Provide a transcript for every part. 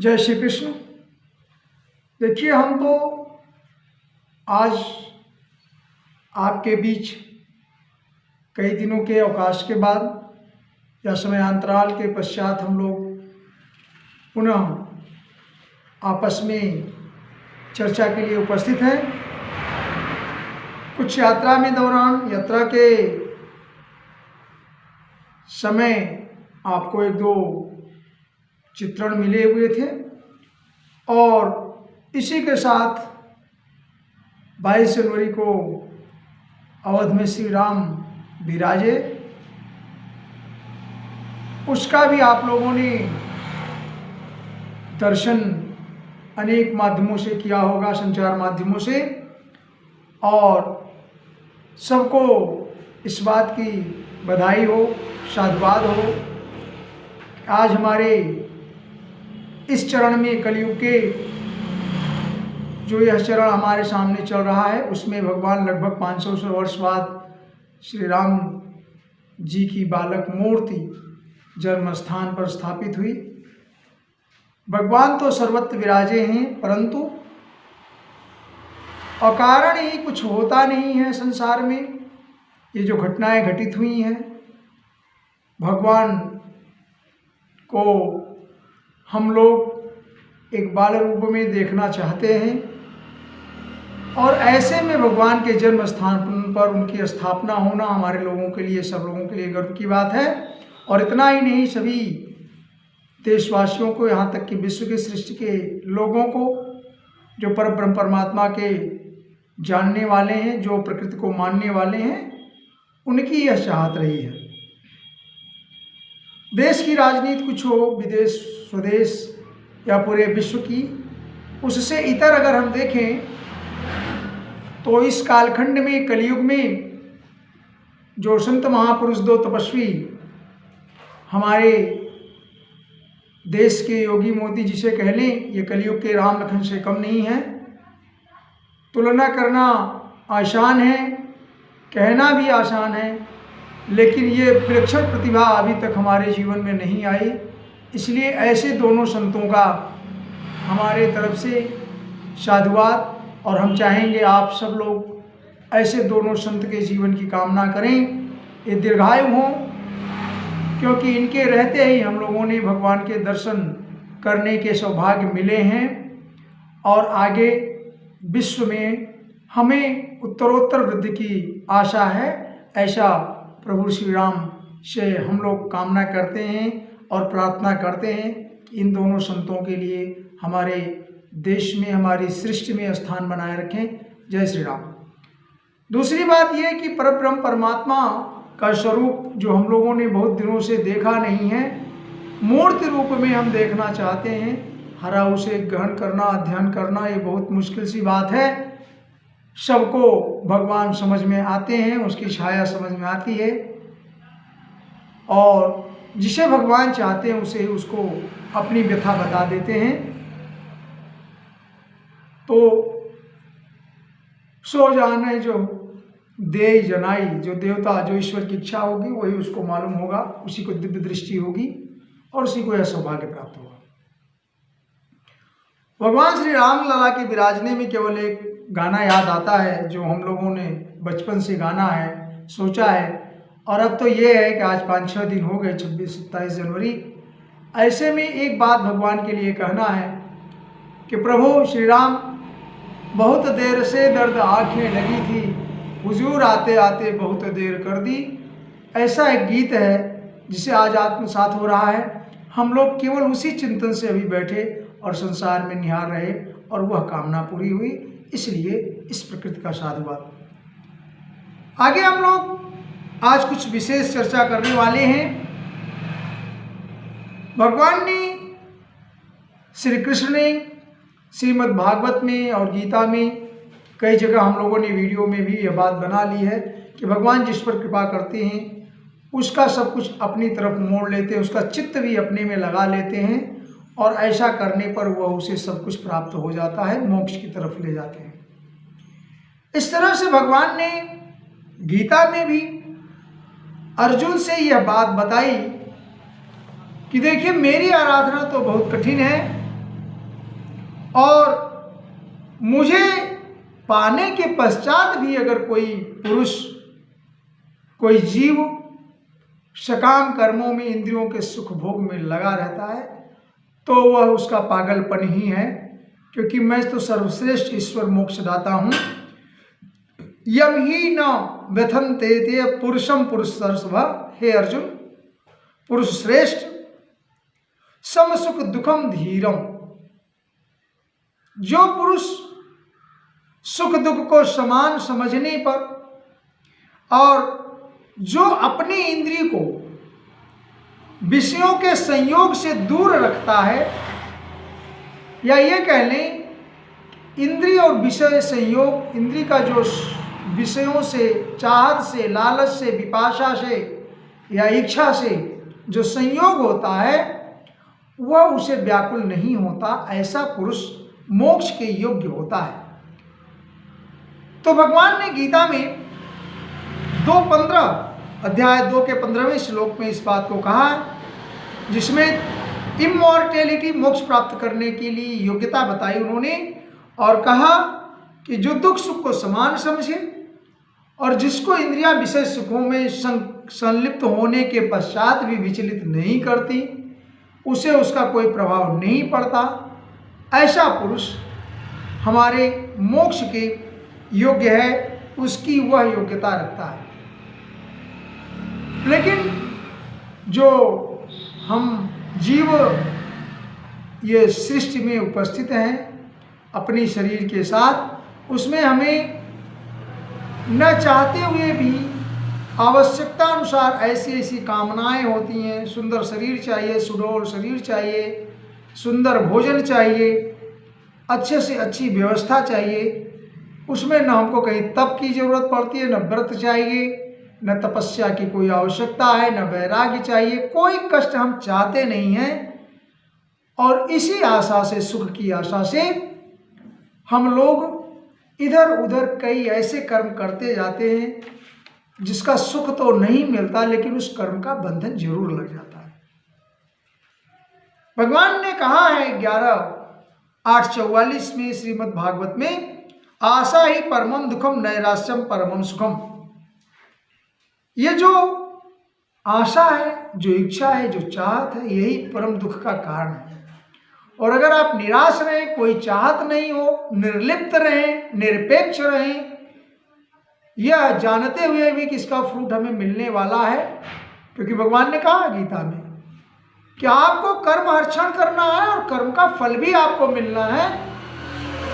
जय श्री कृष्ण। देखिए, हम तो आज आपके बीच कई दिनों के अवकाश के बाद या समयांतराल के पश्चात हम लोग पुनः आपस में चर्चा के लिए उपस्थित हैं। कुछ यात्रा के समय आपको एक दो चित्रण मिले हुए थे और इसी के साथ 22 जनवरी को अवध में श्री राम विराजे, उसका भी आप लोगों ने दर्शन अनेक माध्यमों से किया होगा, संचार माध्यमों से, और सबको इस बात की बधाई हो, साधुवाद हो। आज हमारे इस चरण में कलयुग के जो यह चरण हमारे सामने चल रहा है, उसमें भगवान लगभग 500 वर्ष बाद श्री राम जी की बालक मूर्ति जन्म स्थान पर स्थापित हुई। भगवान तो सर्वत्र विराजे हैं, परंतु अकारण ही कुछ होता नहीं है संसार में। ये जो घटनाएं घटित हुई हैं, भगवान को हम लोग एक बाल रूप में देखना चाहते हैं और ऐसे में भगवान के जन्म स्थान पर उनकी स्थापना होना हमारे लोगों के लिए, सब लोगों के लिए गर्व की बात है। और इतना ही नहीं, सभी देशवासियों को, यहाँ तक कि विश्व के सृष्टि के लोगों को, जो परब्रह्म परमात्मा के जानने वाले हैं, जो प्रकृति को मानने वाले हैं, उनकी यह चाहत रही है। देश की राजनीति कुछ हो, विदेश स्वदेश या पूरे विश्व की, उससे इतर अगर हम देखें तो इस कालखंड में, कलयुग में, जो संत महापुरुष, दो तपस्वी हमारे देश के योगी मोदी जिसे कह लें, ये कलयुग के राम लखन से कम नहीं है। तुलना करना आसान है, कहना भी आसान है, लेकिन ये विलक्षण प्रतिभा अभी तक हमारे जीवन में नहीं आई। इसलिए ऐसे दोनों संतों का हमारे तरफ से साधुवाद, और हम चाहेंगे आप सब लोग ऐसे दोनों संत के जीवन की कामना करें, ये दीर्घायु हों, क्योंकि इनके रहते ही हम लोगों ने भगवान के दर्शन करने के सौभाग्य मिले हैं और आगे विश्व में हमें उत्तरोत्तर वृद्धि की आशा है। ऐसा प्रभु श्री राम से हम लोग कामना करते हैं और प्रार्थना करते हैं कि इन दोनों संतों के लिए हमारे देश में, हमारी सृष्टि में स्थान बनाए रखें। जय श्री राम। दूसरी बात यह कि परब्रह्म परमात्मा का स्वरूप जो हम लोगों ने बहुत दिनों से देखा नहीं है, मूर्ति रूप में हम देखना चाहते हैं। हरा उसे ग्रहण करना, अध्ययन करना, ये बहुत मुश्किल सी बात है। सबको भगवान समझ में आते हैं, उसकी छाया समझ में आती है, और जिसे भगवान चाहते हैं उसे, उसको अपनी व्यथा बता देते हैं। तो सो जाने जो दे जनाई, जो देवता, जो ईश्वर की इच्छा होगी वही उसको मालूम होगा, उसी को दिव्य दृष्टि होगी और उसी को यह सौभाग्य प्राप्त होगा। भगवान श्री राम लला के विराजने में केवल एक गाना याद आता है जो हम लोगों ने बचपन से गाना है, सोचा है, और अब तो ये है कि आज 5-6 दिन हो गए, 26-27 जनवरी। ऐसे में एक बात भगवान के लिए कहना है कि प्रभु श्री राम, बहुत देर से दर्द आंखें लगी थी, हुजूर आते आते बहुत देर कर दी। ऐसा एक गीत है जिसे आज आत्मसात हो रहा है। हम लोग केवल उसी चिंतन से अभी बैठे और संसार में निहार रहे और वह कामना पूरी हुई, इसलिए इस प्रकृति का साधुवाद। आगे हम लोग आज कुछ विशेष चर्चा करने वाले हैं। भगवान ने, श्री कृष्ण ने श्रीमद् भागवत में और गीता में कई जगह हम लोगों ने वीडियो में भी यह बात बना ली है कि भगवान जिस पर कृपा करते हैं उसका सब कुछ अपनी तरफ मोड़ लेते हैं, उसका चित्त भी अपने में लगा लेते हैं, और ऐसा करने पर वह उसे सब कुछ प्राप्त हो जाता है, मोक्ष की तरफ ले जाते हैं। इस तरह से भगवान ने गीता में भी अर्जुन से यह बात बताई कि देखिए, मेरी आराधना तो बहुत कठिन है, और मुझे पाने के पश्चात भी अगर कोई पुरुष, कोई जीव सकाम कर्मों में, इंद्रियों के सुख भोग में लगा रहता है, तो वह उसका पागलपन ही है, क्योंकि मैं तो सर्वश्रेष्ठ ईश्वर मोक्षदाता हूँ। यम ही न व्यथन्ते ते पुरुषम पुरुषर्षभ। हे अर्जुन, पुरुष श्रेष्ठ सम सुख दुखम धीरम, जो पुरुष सुख दुख को समान समझने पर और जो अपनी इंद्रिय को विषयों के संयोग से दूर रखता है, या ये कह लें इंद्रिय और विषय संयोग, इंद्रिय का जो विषयों से, चाहत से, लालच से, विपाशा से या इच्छा से जो संयोग होता है, वह उसे व्याकुल नहीं होता, ऐसा पुरुष मोक्ष के योग्य होता है। तो भगवान ने गीता में 2:15 अध्याय 2 के 15वें श्लोक में इस बात को कहा, जिसमें इमॉर्टेलिटी, मोक्ष प्राप्त करने के लिए योग्यता बताई उन्होंने, और कहा कि जो दुख सुख को समान समझे और जिसको इंद्रियां विषय सुखों में संलिप्त होने के पश्चात भी विचलित नहीं करती, उसे उसका कोई प्रभाव नहीं पड़ता, ऐसा पुरुष हमारे मोक्ष के योग्य है, उसकी वह योग्यता रखता है। लेकिन जो हम जीव ये सृष्टि में उपस्थित हैं अपने शरीर के साथ, उसमें हमें न चाहते हुए भी आवश्यकता अनुसार ऐसी ऐसी कामनाएं होती हैं। सुंदर शरीर चाहिए, सुडौल शरीर चाहिए, सुंदर भोजन चाहिए, अच्छे से अच्छी व्यवस्था चाहिए। उसमें न हमको कहीं तप की जरूरत पड़ती है, न व्रत चाहिए, न तपस्या की कोई आवश्यकता है, न वैराग्य चाहिए, कोई कष्ट हम चाहते नहीं हैं। और इसी आशा से, सुख की आशा से हम लोग इधर उधर कई ऐसे कर्म करते जाते हैं जिसका सुख तो नहीं मिलता, लेकिन उस कर्म का बंधन जरूर लग जाता है। भगवान ने कहा है 11:8-44 में श्रीमद् भागवत में, आशा ही परमम दुखम नैराश्यम परमम सुखम। ये जो आशा है, जो इच्छा है, जो चाहत है, यही परम दुख का कारण है। और अगर आप निराश रहें, कोई चाहत नहीं हो, निर्लिप्त रहें, निरपेक्ष रहें, यह जानते हुए भी कि इसका फ्रूट हमें मिलने वाला है, क्योंकि भगवान ने कहा गीता में कि आपको कर्म हर्षण करना है और कर्म का फल भी आपको मिलना है।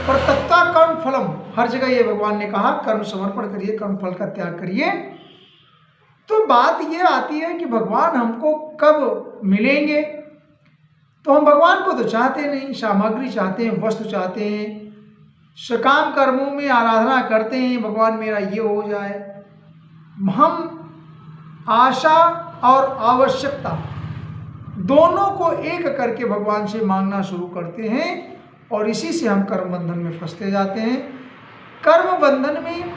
और तत्ता कर्म फलम, हर जगह ये भगवान ने कहा कर्म समर्पण करिए, कर्म फल का त्याग करिए। तो बात ये आती है कि भगवान हमको कब मिलेंगे, तो हम भगवान को तो चाहते नहीं, सामग्री चाहते हैं, वस्तु चाहते हैं, सकाम कर्मों में आराधना करते हैं, भगवान मेरा ये हो जाए। हम आशा और आवश्यकता दोनों को एक करके भगवान से मांगना शुरू करते हैं, और इसी से हम कर्म बंधन में फंसते जाते हैं। कर्म बंधन में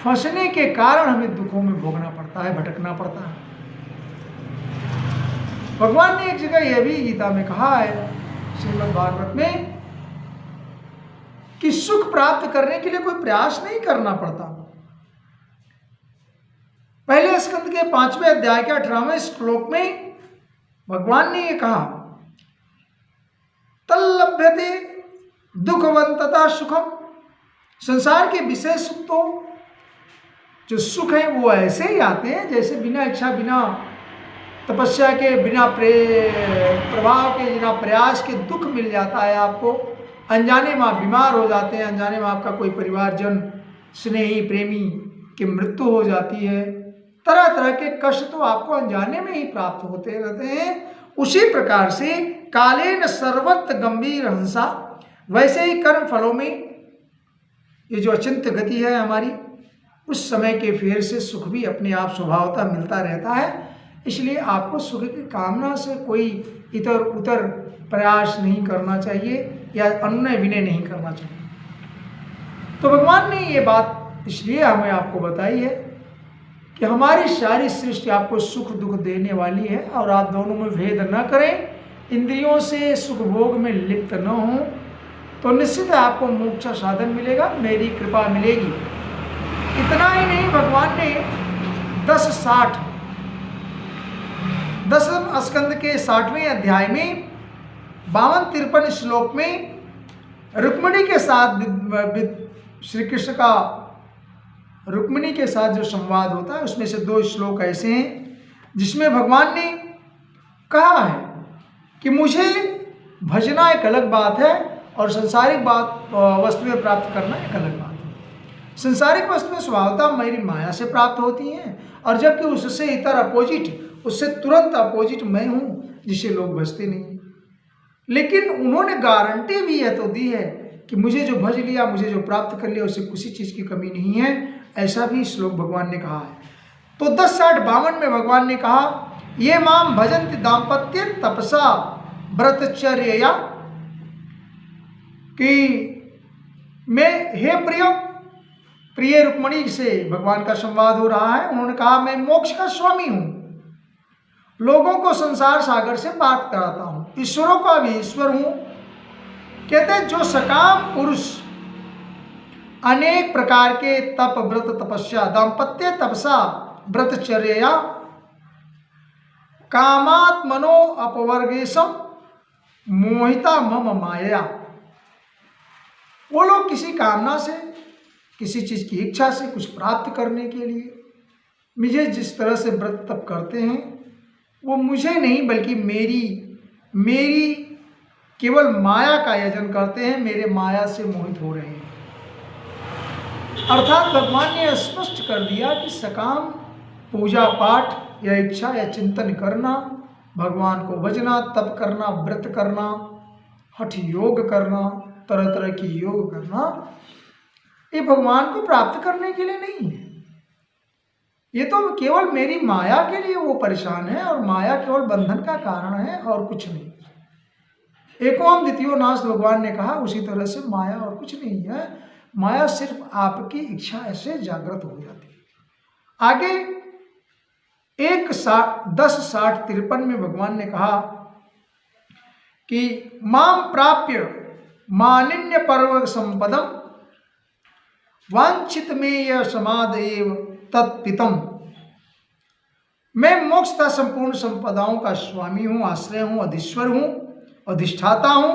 फंसने के कारण हमें दुखों में भोगना पड़ता है, भटकना पड़ता है। भगवान ने एक जगह यह भी गीता में कहा है श्रीमद् भागवत में कि सुख प्राप्त करने के लिए कोई प्रयास नहीं करना पड़ता। पहले स्कंद के 5वें अध्याय के 18वें श्लोक में भगवान ने ये कहा, तल्लभ्यते दुखवंतता सुखम। संसार के विषय सुख तो जो सुख है वो ऐसे ही आते हैं जैसे बिना इच्छा, बिना तपस्या के, बिना प्रभाव के, बिना प्रयास के दुख मिल जाता है आपको। अनजाने में आप बीमार हो जाते हैं, अनजाने में आपका कोई परिवारजन, स्नेही, प्रेमी की मृत्यु हो जाती है। तरह तरह के कष्ट तो आपको अनजाने में ही प्राप्त होते रहते हैं। उसी प्रकार से कालेन सर्वत्र गंभीर हंसा, वैसे ही कर्म फलों में ये जो अचिंत्य गति है हमारी, उस समय के फेर से सुख भी अपने आप स्वभावतः मिलता रहता है। इसलिए आपको सुख की कामना से कोई इधर उधर प्रयास नहीं करना चाहिए या अनुनय विनय नहीं करना चाहिए। तो भगवान ने ये बात इसलिए हमें आपको बताई है कि हमारी सारी सृष्टि आपको सुख दुख देने वाली है, और आप दोनों में भेद न करें, इंद्रियों से सुख भोग में लिप्त न हों, तो निश्चित है आपको मोक्ष साधन मिलेगा, मेरी कृपा मिलेगी। इतना ही नहीं, भगवान ने 10 स्कंद के 60वें अध्याय में 52-53 श्लोक में रुक्मिणी के साथ श्री कृष्ण का रुक्मिणी के साथ जो संवाद होता है उसमें से 2 श्लोक ऐसे हैं जिसमें भगवान ने कहा है कि मुझे भजना एक अलग बात है और संसारिक वस्तुएं प्राप्त करना एक अलग बात है। संसारिक वस्तुएं स्वभावतः मेरी माया से प्राप्त होती हैं, और जबकि उससे इतर अपोजिट, उससे तुरंत अपोजिट मैं हूँ जिसे लोग भजते नहीं। लेकिन उन्होंने गारंटी भी यह तो दी है कि मुझे जो भज लिया, मुझे जो प्राप्त कर लिया, उससे किसी चीज़ की कमी नहीं है। ऐसा भी श्लोक भगवान ने कहा है। तो 10:60-52 में भगवान ने कहा, ये माम भजन्ति दाम्पत्य तपसा व्रतचर्या, कि मैं, हे प्रिय रुक्मिणी से भगवान का संवाद हो रहा है। उन्होंने कहा, मैं मोक्ष का स्वामी हूं, लोगों को संसार सागर से पार कराता हूं, ईश्वरों का भी ईश्वर हूं। कहते हैं जो सकाम पुरुष अनेक प्रकार के तप, व्रत, तपस्या, दाम्पत्य तपसा व्रतचर्या, कामात्मनो अपवर्गेशम मोहिता मम माया, वो लोग किसी कामना से, किसी चीज की इच्छा से कुछ प्राप्त करने के लिए मुझे जिस तरह से व्रत तप करते हैं, वो मुझे नहीं बल्कि मेरी केवल माया का यजन करते हैं, मेरे माया से मोहित हो रहे हैं। अर्थात भगवान ने स्पष्ट कर दिया कि सकाम पूजा पाठ या इच्छा या चिंतन करना, भगवान को भजना, तप करना, व्रत करना, हठ योग करना, तरह तरह की योग करना, ये भगवान को प्राप्त करने के लिए नहीं है। ये तो केवल मेरी माया के लिए वो परेशान है, और माया केवल बंधन का कारण है और कुछ नहीं। एकोम द्वितीयो नाश भगवान ने कहा, उसी तरह से माया और कुछ नहीं है। माया सिर्फ आपकी इच्छा ऐसे जागृत हो जाती है। आगे 10:60-53 में भगवान ने कहा कि माम प्राप्य मानिन्य पर्व संपदम वांछित में समादेव तत्पितम, मैं मोक्ष तथा संपूर्ण संपदाओं का स्वामी हूं, आश्रय हूं, अधीश्वर हूं, अधिष्ठाता हूं।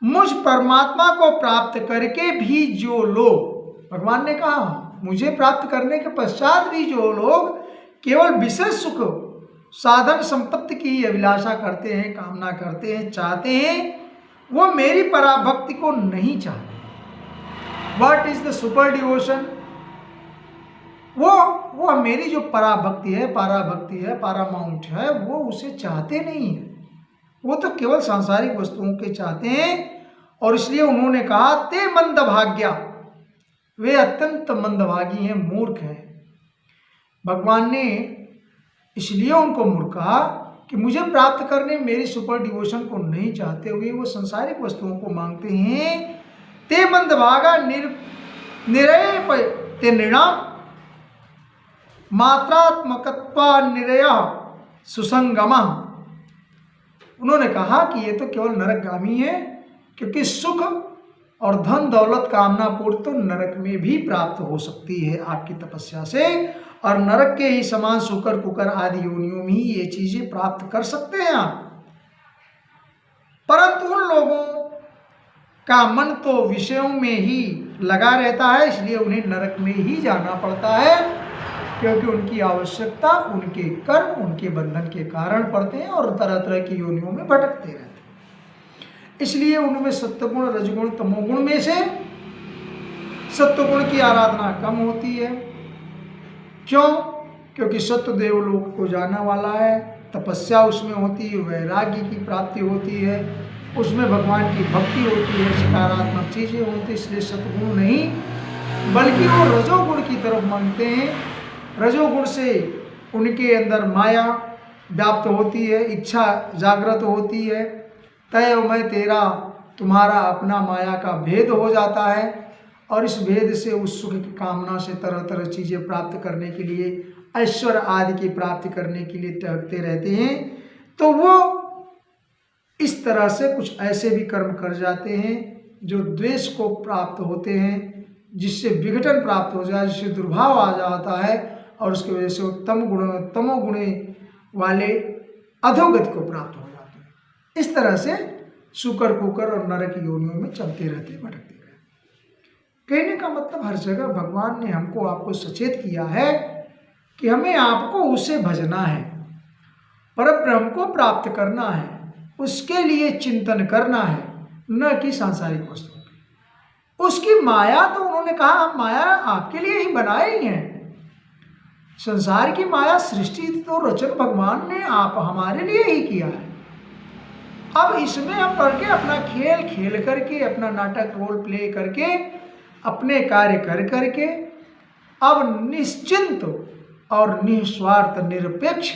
मुझ परमात्मा को प्राप्त करके भी जो लोग, भगवान ने कहा, मुझे प्राप्त करने के पश्चात भी जो लोग केवल विशेष सुख, साधन संपत्ति की अभिलाषा करते हैं, कामना करते हैं, चाहते हैं, वो मेरी पराभक्ति को नहीं चाहते। What is the super devotion? वो मेरी जो पराभक्ति है, पारामाउंट है, वो उसे चाहते नहीं है। वो तो केवल सांसारिक वस्तुओं के चाहते हैं। और इसलिए उन्होंने कहा, ते मंदभाग्या, वे अत्यंत मंदभागी हैं, मूर्ख हैं। भगवान ने इसलिए उनको मूर्ख कहा कि मुझे प्राप्त करने, मेरी सुपर डिवोशन को नहीं चाहते हुए वो संसारिक वस्तुओं को मांगते हैं। ते मंदभागा निरय ते नृणाम मात्रात्मकत्वा निरय सुसंगमा। उन्होंने कहा कि ये तो केवल नरकगामी है, क्योंकि सुख और धन दौलत कामना पूर्ति तो नरक में भी प्राप्त हो सकती है आपकी तपस्या से, और नरक के ही समान सुकर कुकर आदि योनियों में ही ये चीजें प्राप्त कर सकते हैं आप। परंतु उन लोगों का मन तो विषयों में ही लगा रहता है, इसलिए उन्हें नरक में ही जाना पड़ता है, क्योंकि उनकी आवश्यकता उनके कर्म, उनके बंधन के कारण पड़ते हैं और तरह तरह की योनियों में भटकते रहते हैं। इसलिए उनमें सत्वगुण, रजगुण, तमोगुण में से सत्वगुण की आराधना कम होती है। क्यों? क्योंकि सत्व देवलोक को जाने वाला है, तपस्या उसमें होती है, वैराग्य की प्राप्ति होती है, उसमें भगवान की भक्ति होती है, सकारात्मक चीज़ें होती है। इसलिए सत्वगुण नहीं, बल्कि वो रजोगुण की तरफ मांगते हैं। रजोगुण से उनके अंदर माया व्याप्त होती है, इच्छा जागृत होती है, तय मैं तेरा, तुम्हारा अपना माया का भेद हो जाता है, और इस भेद से उस सुख की कामना से तरह तरह चीज़ें प्राप्त करने के लिए, ऐश्वर्य आदि की प्राप्ति करने के लिए टहलते रहते हैं। तो वो इस तरह से कुछ ऐसे भी कर्म कर जाते हैं जो द्वेष को प्राप्त होते हैं, जिससे विघटन प्राप्त हो जाए, जिससे दुर्भाव आ जाता है और उसकी वजह से वो तमोगुण वाले अधोगति को प्राप्त हो जाते हैं। इस तरह से शुकर कुकर और नरक योनियों में चलते रहते, भटकते रहते। कहने का मतलब हर जगह भगवान ने हमको आपको सचेत किया है कि हमें आपको उसे भजना है, परब्रह्म को प्राप्त करना है, उसके लिए चिंतन करना है, न कि सांसारिक वस्तुओं की। उसकी माया तो उन्होंने कहा हम माया आपके लिए ही बनाए ही हैं। संसार की माया सृष्टि तो रचन भगवान ने आप हमारे लिए ही किया है। अब इसमें हम करके अपना खेल खेल करके, अपना नाटक रोल प्ले करके, अपने कार्य कर करके अब निश्चिंत और निस्वार्थ निरपेक्ष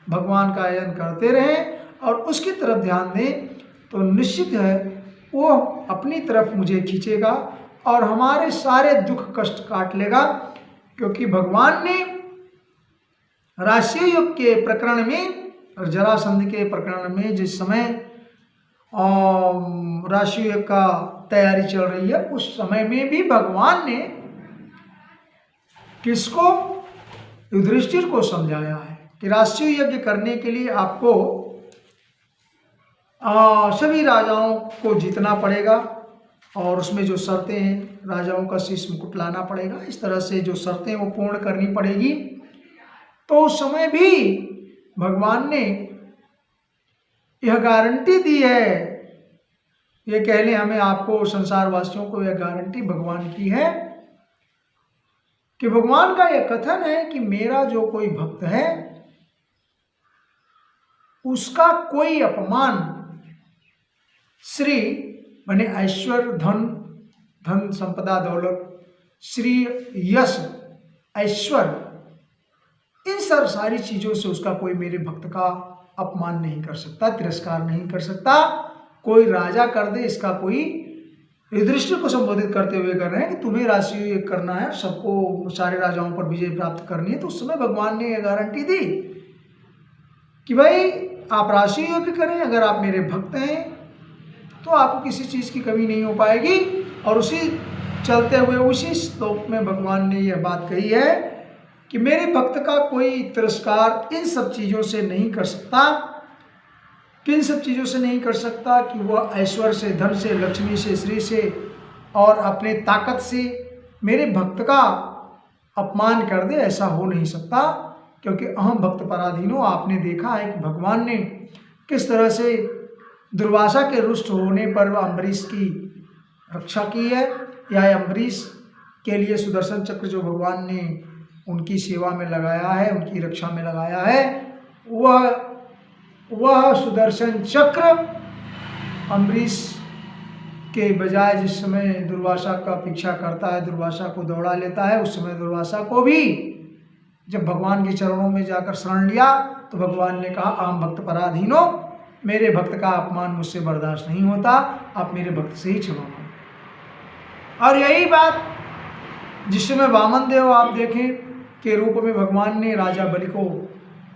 भगवान का आयन करते रहें और उसकी तरफ ध्यान दें, तो निश्चित है वो अपनी तरफ मुझे खींचेगा और हमारे सारे दुख कष्ट काट लेगा। क्योंकि भगवान ने राशि युग के प्रकरण में और जरासंध के प्रकरण में जिस समय राशि युग का तैयारी चल रही है, उस समय में भी भगवान ने किसको, युधिष्ठिर को समझाया है कि राष्ट्रीय यज्ञ करने के लिए आपको सभी राजाओं को जीतना पड़ेगा और उसमें जो शर्तें हैं, राजाओं का शीश मुकुट लाना पड़ेगा, इस तरह से जो शर्तें वो पूर्ण करनी पड़ेगी। तो उस समय भी भगवान ने यह गारंटी दी है, ये कह लें हमें आपको संसार वासियों को यह गारंटी भगवान की है कि भगवान का यह कथन है कि मेरा जो कोई भक्त है उसका कोई अपमान श्री माने ऐश्वर्य, धन संपदा, दौलत, श्री, यश, ऐश्वर्य, इन सब सारी चीजों से उसका कोई मेरे भक्त का अपमान नहीं कर सकता, तिरस्कार नहीं कर सकता। कोई राजा कर दे इसका कोई, युधिष्ठिर को संबोधित करते हुए कर रहे हैं कि तुम्हें राष्ट्रीय करना है, सबको सारे राजाओं पर विजय प्राप्त करनी है। तो उस समय भगवान ने यह गारंटी दी कि भाई आप राष्ट्रीय यज्ञ करें, अगर आप मेरे भक्त हैं तो आपको किसी चीज़ की कमी नहीं हो पाएगी। और उसी चलते हुए उसी श्लोक में भगवान ने यह बात कही है कि मेरे भक्त का कोई तिरस्कार इन सब चीज़ों से नहीं कर सकता। किन सब चीज़ों से नहीं कर सकता कि वह ऐश्वर्य से, धन से, लक्ष्मी से, श्री से और अपने ताकत से मेरे भक्त का अपमान कर दे, ऐसा हो नहीं सकता। क्योंकि अहम भक्त पराधीनो, आपने देखा है कि भगवान ने किस तरह से दुर्वासा के रुष्ट होने पर अम्बरीश की रक्षा की है, या अम्बरीश के लिए सुदर्शन चक्र जो भगवान ने उनकी सेवा में लगाया है, उनकी रक्षा में लगाया है, वह सुदर्शन चक्र अम्बरीश के बजाय जिस समय दुर्वासा का पीछा करता है, दुर्वासा को दौड़ा लेता है, उस समय दुर्वासा को भी जब भगवान के चरणों में जाकर शरण लिया तो भगवान ने कहा आम भक्त पराधीनो, मेरे भक्त का अपमान मुझसे बर्दाश्त नहीं होता, आप मेरे भक्त से ही क्षमा मांगो। और यही बात जिस समय वामन देव आप देखें के रूप में भगवान ने राजा बलि को,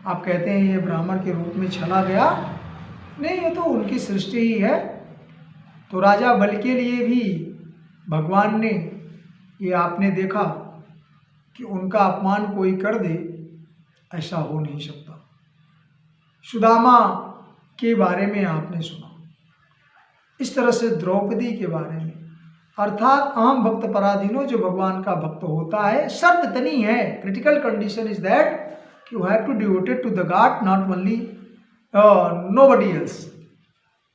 आप कहते हैं ये ब्राह्मण के रूप में चला गया, नहीं, ये तो उनकी सृष्टि ही है। तो राजा बलि के लिए भी भगवान ने, ये आपने देखा कि उनका अपमान कोई कर दे, ऐसा हो नहीं सकता। सुदामा के बारे में आपने सुना, इस तरह से द्रौपदी के बारे में, अर्थात अहम भक्त पराधीनो, जो भगवान का भक्त होता है, शर्त इतनी है, critical condition is that you have to devoted to the god, not only nobody else.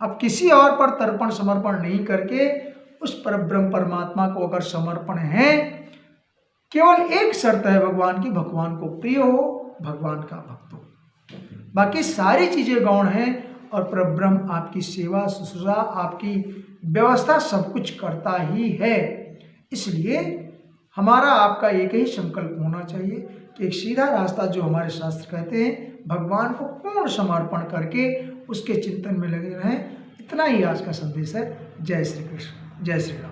अब किसी और पर तर्पण समर्पण नहीं करके उस परब्रह्म परमात्मा को अगर समर्पण है, केवल एक शर्त है भगवान की, भगवान को प्रिय हो, भगवान का भक्त हो, बाकी सारी चीजें गौण हैं और परब्रह्म आपकी सेवा शुश्रूषा, आपकी व्यवस्था सब कुछ करता ही है। इसलिए हमारा आपका एक ही संकल्प होना चाहिए कि एक सीधा रास्ता जो हमारे शास्त्र कहते हैं, भगवान को पूर्ण समर्पण करके उसके चिंतन में लगे रहें। इतना ही आज का संदेश है। जय श्री कृष्ण, जय श्री राम।